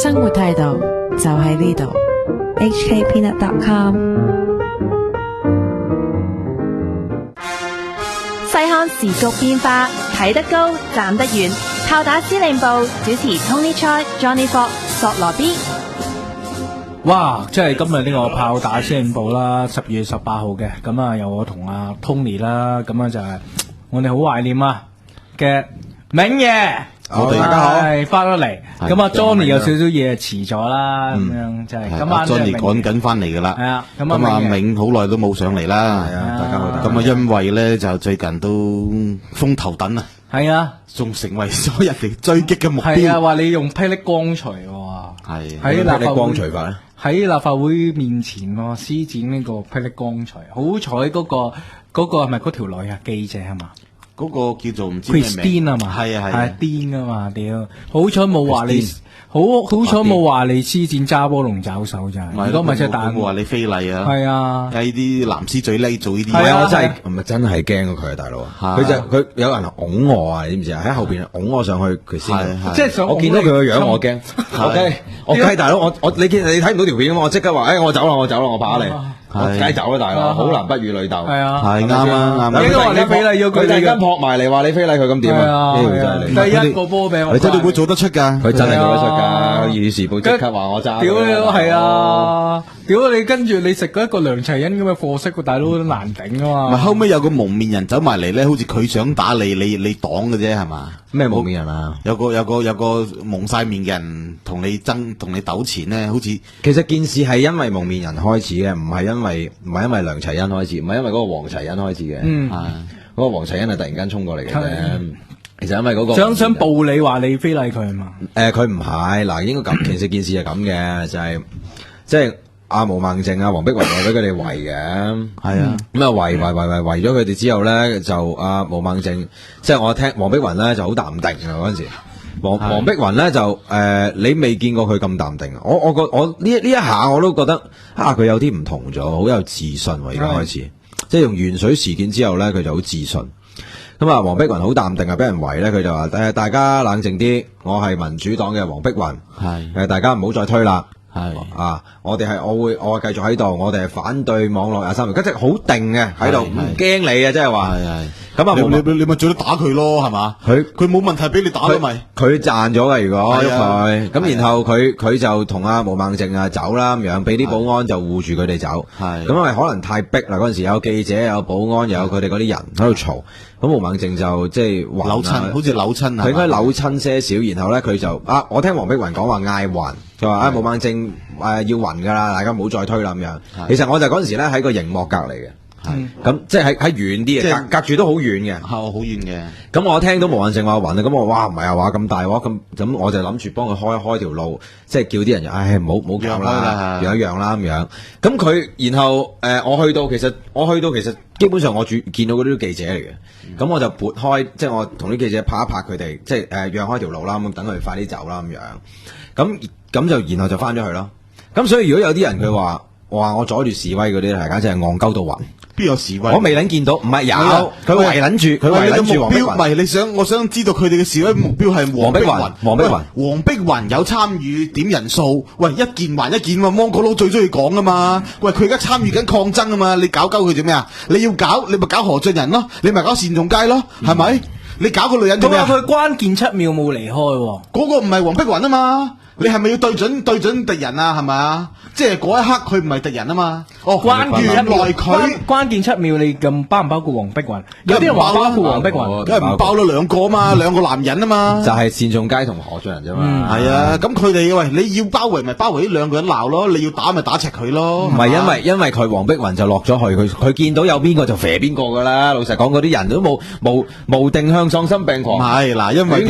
生活態度就喺呢度。hkpeanut.com。 細看時局變化，睇得高，站得遠。炮打司令部主持 Tony Choi、Johnny Fox、索羅 B。哇！即係今日呢個炮打司令部啦，10月18號嘅，咁啊由我同阿 Tony 啦，咁啊就係我哋好懷念啊嘅銘爺，大家好，係翻咗嚟，咁啊 Johnny 有少少嘢遲咗啦，咁樣就係今晚 Johnny 趕緊翻嚟噶啦，係啊，咁啊銘好耐都冇上嚟啦，係啊，大家好，咁啊因為咧就最近都風頭躉啊，係啊，仲成為咗人哋追擊嘅目標，係啊，話你用霹靂光錘喎，係喺立法光錘法咧。喺立法會面前喎，施展呢個霹靂光錘，好彩嗰個係咪嗰條女啊？記者係嘛？嗰個叫做唔知咩名 Christine 啊嘛？係啊係癲啊嘛！屌，好彩冇話你，好彩冇話你施展揸波龍爪手咋，如果唔係真係打我話你非禮啊！係啊，呢啲藍絲最叻做呢啲，係啊，我真係驚過佢啊，大佬啊！佢有人拱我啊，你知唔知啊？喺後邊拱我上去，佢先即係我見到佢個樣，我驚。我計大佬，你睇唔到條片啊嘛？我即刻話，我走啦，我跑你。我梗走啦，大佬，好男不與女鬥。係啊，係啱啊，啱。應該話你非禮咗佢，突然間撲埋嚟話你非禮佢，咁點啊？第一個波俾我，你真係會做得出㗎？佢真係做得出㗎。《議事報》即刻話我揸。屌你係啊！屌你跟住你食嗰一個梁齊恩咁嘅貨色，個大佬都難頂啊嘛！咪後尾有個蒙面人走埋嚟咧，好似佢想打你擋嘅啫係嘛？咩蒙面人啊？有個蒙晒面嘅人同你鬥纏咧，好似其實件事係因為蒙面人開始嘅，唔係因為梁齊恩開始，唔係因為嗰個黃齊恩開始嘅。嗰個黃齊恩係突然間衝過嚟嘅啫。其實因為嗰個想暴你話你非禮佢係嘛？佢唔係嗱，應該咁。其實件事係咁嘅，就係即係阿毛孟靜啊、黃碧雲俾佢哋圍嘅，係啊。咁啊圍咗佢哋之後咧，就阿毛孟靜，即係我聽黃碧雲咧就好淡定啊嗰陣時。黃碧雲咧就你未見過佢咁淡定。我呢一下我都覺得佢有啲唔同咗，好有自信喎。而家開始，即係用鉛水事件之後咧，佢就好自信。咁啊，黃碧雲好淡定啊，俾人圍咧，佢就話大家冷靜啲，我係民主黨嘅黃碧雲，係大家唔好再推啦。係啊，我會繼續喺度，我哋係反對網絡23條，即係好定嘅喺度，唔驚你啊，即係話。咁啊，你咪最多打佢咯，係嘛？佢冇問題俾你打咯，咪佢賺咗嘅，如果喐佢咁，然後佢就同阿毛孟靜走啦咁樣，俾啲保安就護住佢哋走。係咁，因為可能太逼啦，嗰陣時有記者、有保安、又有佢哋嗰啲人喺度嘈，咁毛孟靜就即係扭親，好似扭親啊！佢應該扭親些少，然後咧佢就我聽黃碧雲講話嗌暈，佢話毛孟靜要暈噶啦，大家唔好再推啦咁樣。其實我就嗰陣時咧喺個熒幕隔離嘅。咁即係喺遠啲嘅，隔住都好遠嘅，好遠嘅。咁我聽到毛孟靜話暈啊，咁我哇唔係啊話咁大鑊咁我就諗住幫佢開條路，即係叫啲人唔好咁啦，讓一讓啦咁樣。咁佢然後我去到其實基本上我見到嗰啲記者嚟嘅，咁我就撥開，即係我同啲記者拍一拍佢哋，即係讓開條路啦，咁等佢哋快啲走啦咁樣。咁就然後就翻咗去咯。咁所以如果有啲人佢話我阻住示威嗰啲係簡直係戇鳩到暈。邊有示威？我未諗見到，唔係有，佢圍撚住黃碧雲。唔係我想知道佢哋嘅示威目標係黃碧雲。黃碧雲有參與點人數，喂，一件還一件嘛，芒果佬最中意講啊嘛。喂，佢而家參與緊抗爭啊嘛，你搞鳩佢做咩啊？你要搞，你咪搞何俊仁咯，你咪搞單仲偕咯，係咪？你搞個女人做咩啊？佢關鍵7秒冇離開喎，嗰個唔係黃碧雲啊嘛。你係咪要對準敵人啊？係咪啊？即係嗰一刻佢唔係敵人啊嘛。關鍵7秒你咁包唔包括黃碧雲？有啲人話包括黃碧雲，梗係唔包咗兩個啊嘛，兩個男人啊嘛。就係單仲偕同何俊仁啫嘛。係啊，咁佢哋喂，你要包圍咪包圍呢兩個人鬧咯，你要打咪打赤佢咯。唔係因為佢黃碧雲就落咗去，佢見到有邊個就射邊個噶啦。老實講，嗰啲人都冇定向喪心病狂。係嗱，因為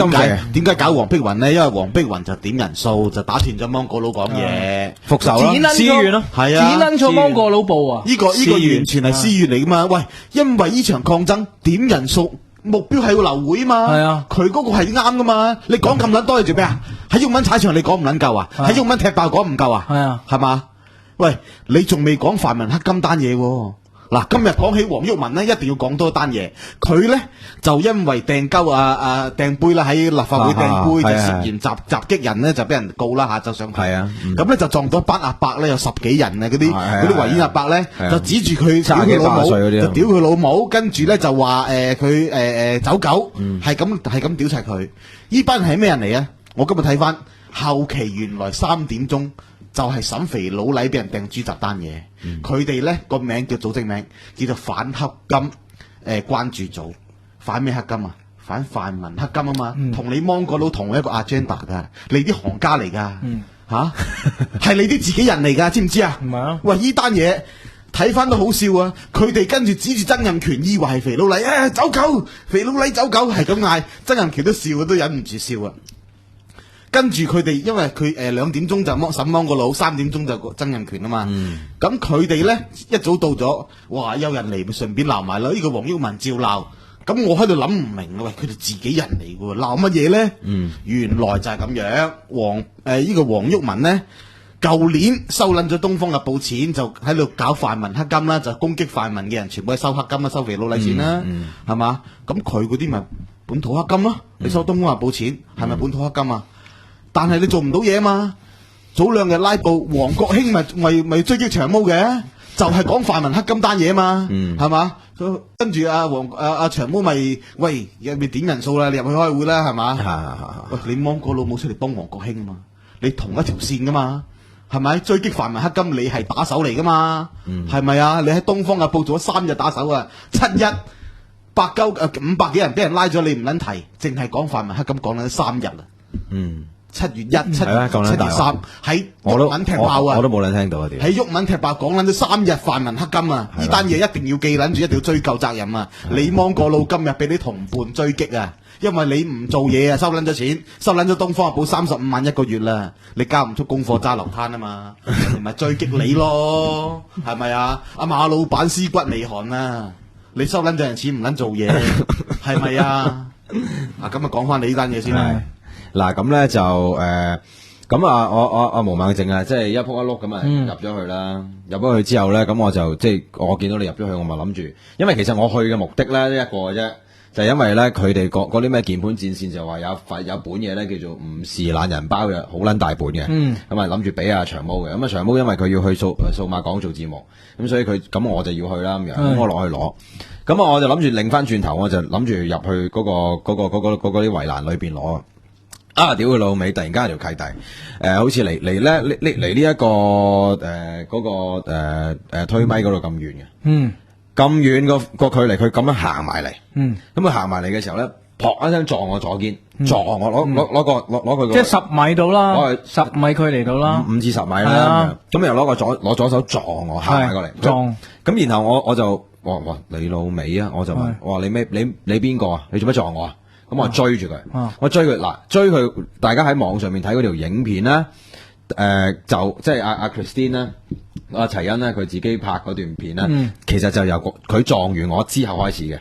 點解搞黃碧雲呢？因為黃碧雲就點人數。就打斷咗芒果佬講嘢，復仇啦，私怨咯，係啊，剪撚錯芒果佬部啊！呢個完全係私怨嚟噶嘛？喂，因為呢場抗爭點人數目標係要流會啊嘛，係啊，佢嗰個係啱噶嘛？你講咁撚多你做咩啊？喺英文踩場你講唔撚夠啊？喺英文踢爆講唔夠啊？係啊，係嘛？喂，你仲未講泛民黑金單嘢喎？嗱，今日講起黃毓民呢，一定要講多單嘢。佢呢就因為掟杯啦，喺立法會掟杯就涉嫌襲擊人呢，就俾人告啦，下晝上庭。係啊，咁呢就撞到一班阿伯呢，有10幾人啊，嗰啲維園阿伯呢，就指住佢屌佢老母，就屌佢老母，跟住呢就話佢走狗，係咁屌柒佢。呢班人係咩人嚟啊？我今日睇翻後期，原來3點鐘。就係審肥佬黎俾人掟豬雜單嘢，佢哋呢個名叫組織名叫做反黑金關注組，反咩黑金啊？反泛民黑金啊嘛，同你芒果佬同一個 agenda 噶，你啲行家嚟噶，吓係你啲自己人嚟噶，知唔知啊？唔係啊！喂，呢單嘢睇翻都好笑啊！佢哋跟住指住曾蔭權，以為係肥佬黎，走狗，肥佬黎走狗，係咁嗌，曾蔭權都笑，都忍唔住笑啊！跟住佢哋，因為佢2點鐘就審芒果佬，3點鐘就曾蔭權啊嘛。咁佢哋咧一早到咗，哇！有人嚟咪順便鬧埋啦。呢個黃毓民照鬧，咁我喺度諗唔明啊！喂，佢哋自己人嚟嘅喎，鬧乜嘢咧？原來就係咁樣。呢個黃毓民咧，舊年收撚咗東方日報錢，就喺度搞泛民黑金啦，就攻擊泛民嘅人，全部係收黑金啦，收肥佬黎錢啦，係嘛？咁佢嗰啲咪本土黑金咯？你收東方日報錢係咪本土黑金啊？但係你做唔到嘢嘛？早2日拉布，黃國興咪追擊長毛嘅，就係講泛民黑金單嘢嘛，係嘛？跟住阿長毛咪喂入面點人數啦，你入去開會啦，係嘛？喂，你芒果佬冇出嚟幫黃國興啊嘛？你同一條線噶嘛？係咪？追擊泛民黑金，你係打手嚟噶嘛？係咪啊？你喺東方日報做咗3日打手啊，7-1 500幾人俾人拉咗，你唔撚提，淨係講泛民黑金講緊3日啊。7月1、7月3喺毓民踢爆啊！我都冇撚聽到啊！喺毓民踢爆講緊咗3日泛民黑金啊！呢單嘢一定要記撚住，一定要追究責任啊！你芒果佬今日俾你同伴追擊啊！因為你唔做嘢啊，收撚咗錢，收撚咗東方日報35萬一個月啦，你交唔出功課揸流攤啊嘛，咪追擊你咯，係咪啊？阿馬老闆屍骨未寒啊！你收撚咗人錢唔撚做嘢，係咪啊？咁啊講翻你呢單嘢先啦。嗱咁咧就咁我毛孟靜啊，即係一仆一碌咁啊入咗去啦。入咗去之後咧，咁我就即係我見到你入咗去，我咪諗住，因為其實我去嘅目的咧一個嘅啫，就係因為咧佢哋嗰啲咩鍵盤戰線就話有本嘢咧叫做吳氏懶人包嘅，好撚大本嘅。咁啊諗住俾阿長毛嘅，咁啊長毛因為佢要去數碼港做節目，咁所以咁我就要去啦咁樣，咁我落去攞。咁我就諗住擰翻轉頭，我就諗住入去嗰啲圍欄裏邊攞。屌佢老味！突然間有條契弟，好似嚟呢一個推咪嗰度咁遠嘅，咁遠個距離，佢咁樣行埋嚟，咁佢行埋嚟嘅時候咧，撲一聲撞我左肩，撞我攞佢，即係10米到啦，10米距離到啦，5至10米啦，咁又攞左手撞我，行埋過嚟撞，咁然後我就哇你老味啊！我就問我話你邊個啊？你做乜撞我啊？咁我追住佢，我追佢，大家喺網上面睇嗰條影片咧，就即係阿 Christine 咧，阿齊恩咧，佢自己拍嗰段片咧，其實就由佢撞完我之後開始嘅，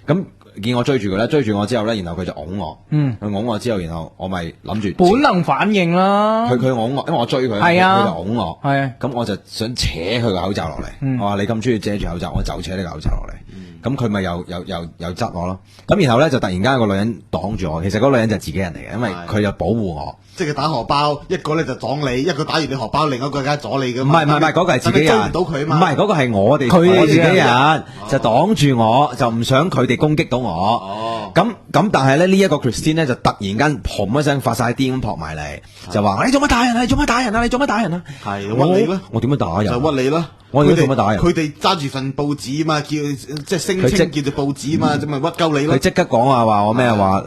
咁見我追住佢咧，追住我之後咧，然後佢就擁我，佢擁我之後，然後我咪諗住本能反應啦，佢擁我，因為我追佢，佢就擁我，咁我就想扯佢個口罩落嚟，我話你咁中意遮住口罩，我就扯呢個口罩落嚟。咁佢咪又窒我咯，咁然後咧就突然間有個女人擋住我，其實嗰個女人就係自己人嚟嘅，因為佢就保護我，即係佢打荷包，一個咧就撞你，一個打完你荷包，另一個梗係阻你噶嘛。唔係，嗰個係自己人，追唔到佢嘛。唔係嗰個係我自己人，就擋住我，就唔想佢哋攻擊到我。咁但係咧呢一個 Christine 咧就突然間砰一聲發晒癲咁撲埋嚟，就話你做乜打人啊？你做乜打人啊？你做乜打人啊？係屈你啦！我點樣打人？就屈你啦！我哋做乜打人？佢哋揸住份報紙嘛，叫即係聲稱叫做報紙嘛，咁咪屈鳩你咯。佢即刻講話我咩話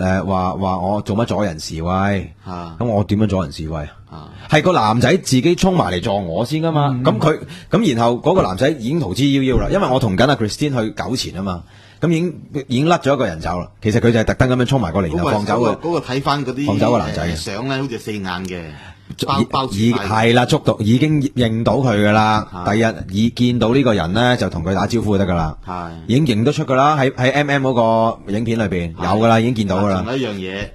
我做乜阻人示威？咁我點樣阻人示威啊？係個男仔自己衝埋嚟撞我先噶嘛。咁然後嗰個男仔已經逃之夭夭啦，因為我同緊阿 Christine 去糾纏啊嘛。咁已經甩咗一個人走啦。其實佢就係特登咁樣衝埋過嚟，然後放走佢。嗰個睇翻嗰啲放走個男仔嘅相咧，好似4眼嘅。係啦，捉到已經認到佢噶啦。第日見到呢個人咧，就同佢打招呼就得噶啦。係已經認得出噶啦，喺 MM 嗰個影片裏邊有噶啦，已經見到噶啦。仲有一樣嘢，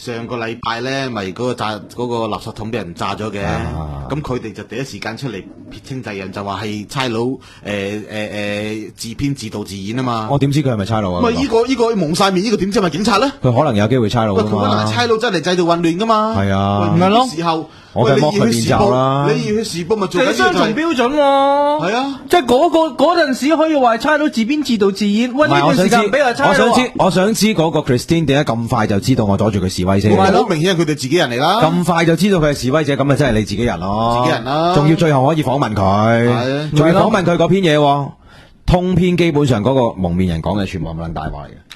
上個禮拜咧，咪嗰個垃圾桶俾人炸咗嘅，咁佢哋就第一時間出嚟撇清責任，就話係差佬自編自導自演啊嘛。我點知佢係咪差佬啊？咪呢個蒙晒面，呢個點知係咪警察咧？佢可能有機會差佬啊嘛。佢可能係差佬真係製造混亂噶嘛。係啊，唔係咯。時候我梗係剝佢面罩啦。你要去時報咪做緊呢個雙重標準喎。係啊，即係嗰陣時可以話差佬自編自導自演。喂，呢段時間唔俾話差佬。我想知嗰個 Christine 點解咁快就知道我阻住佢示威先？好明顯係佢哋自己人嚟啦。咁快就知道佢係示威者，咁咪真係你自己人咯。自己人啦。仲要最後可以訪問佢，仲要訪問佢嗰篇嘢，通篇基本上嗰個蒙面人講嘅全部係撚大話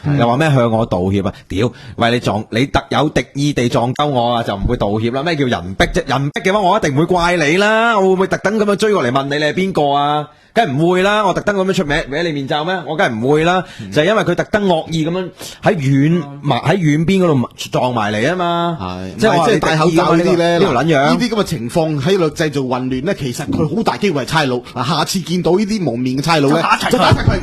嚟嘅，又話咩向我道歉啊？屌，喂你特有敵意地撞鳩我啊，就唔會道歉啦？咩叫人逼啫？人逼嘅話，我一定唔會怪你啦。我會唔會特登咁樣追過嚟問你係邊個啊？梗係唔會啦！我特登咁樣出名搲你面罩咩？我梗係唔會啦，就係因為佢特登惡意咁樣喺遠邊嗰度撞埋嚟啊嘛！係即係戴口罩呢啲咧，呢條撚樣呢啲咁嘅情況喺度製造混亂咧，其實佢好大機會係差佬。嗱，下次見到呢啲蒙面嘅差佬咧，就打齊佢，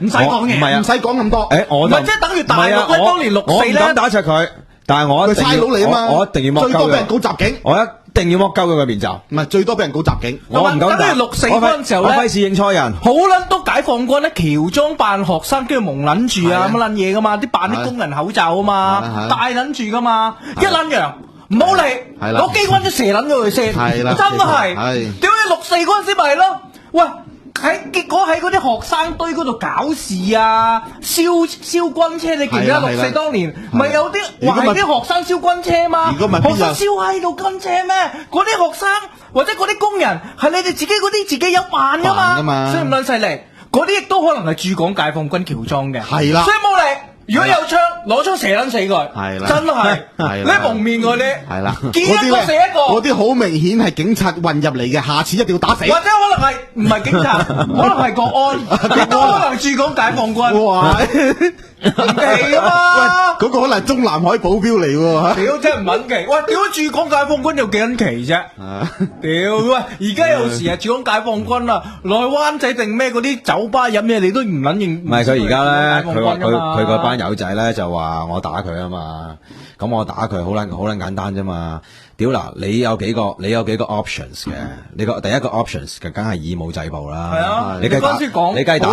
唔使講嘢，唔使講咁多。唔係即係等於大陸咧，當年6.4咧，我唔敢打齊佢，但係我一定要，差佬嚟啊嘛！我一定要剝鳩佢，最多俾人告襲警，我一定要剝鳩佢個面罩。唔係最多俾人告襲警，我唔敢打。等於6.4嗰陣時候咧，我費事認錯人。好撚多解放軍咧，喬裝扮學生，跟住蒙撚住啊，咁撚嘢噶嘛，啲扮啲工人口罩啊嘛，戴撚住噶嘛，一撚樣唔好理，攞機關槍射撚咗佢先，真係。屌你6.4嗰陣時咪係咯，喂！結果喺嗰啲學生堆嗰度搞事啊，燒軍車，你記唔記得6.4當年咪有啲話係啲學生燒軍車嘛？學生燒喺度軍車咩？嗰啲學生或者嗰啲工人係你哋自己嗰啲自己有扮噶嘛？所以唔撚犀利，嗰啲亦都可能係駐港解放軍喬裝嘅，係啦，所以冇理。如果有槍，攞槍射撚死佢，係啦，真係，呢蒙面嗰啲，係啦，見一個射一個，嗰啲好明顯係警察混入嚟嘅，下次一定要打死。或者可能係唔係警察，可能係國安，亦都可能駐港解放軍。哇，唔奇啊嘛！嗰個可能係中南海保鏢嚟喎。屌真係唔撚奇，喂！屌駐港解放軍有幾撚奇啫？屌喂！而家有時啊，駐港解放軍啊，落去灣仔定咩嗰啲酒吧飲嘢，你都唔撚認。唔係佢而家咧，佢話佢嗰班友仔咧就話我打佢啊嘛，咁我打佢好撚簡單啫嘛。屌嗱，你有幾個 options 嘅？你個第一個 options 嘅梗係以武制暴啦。係啊，你梗係打。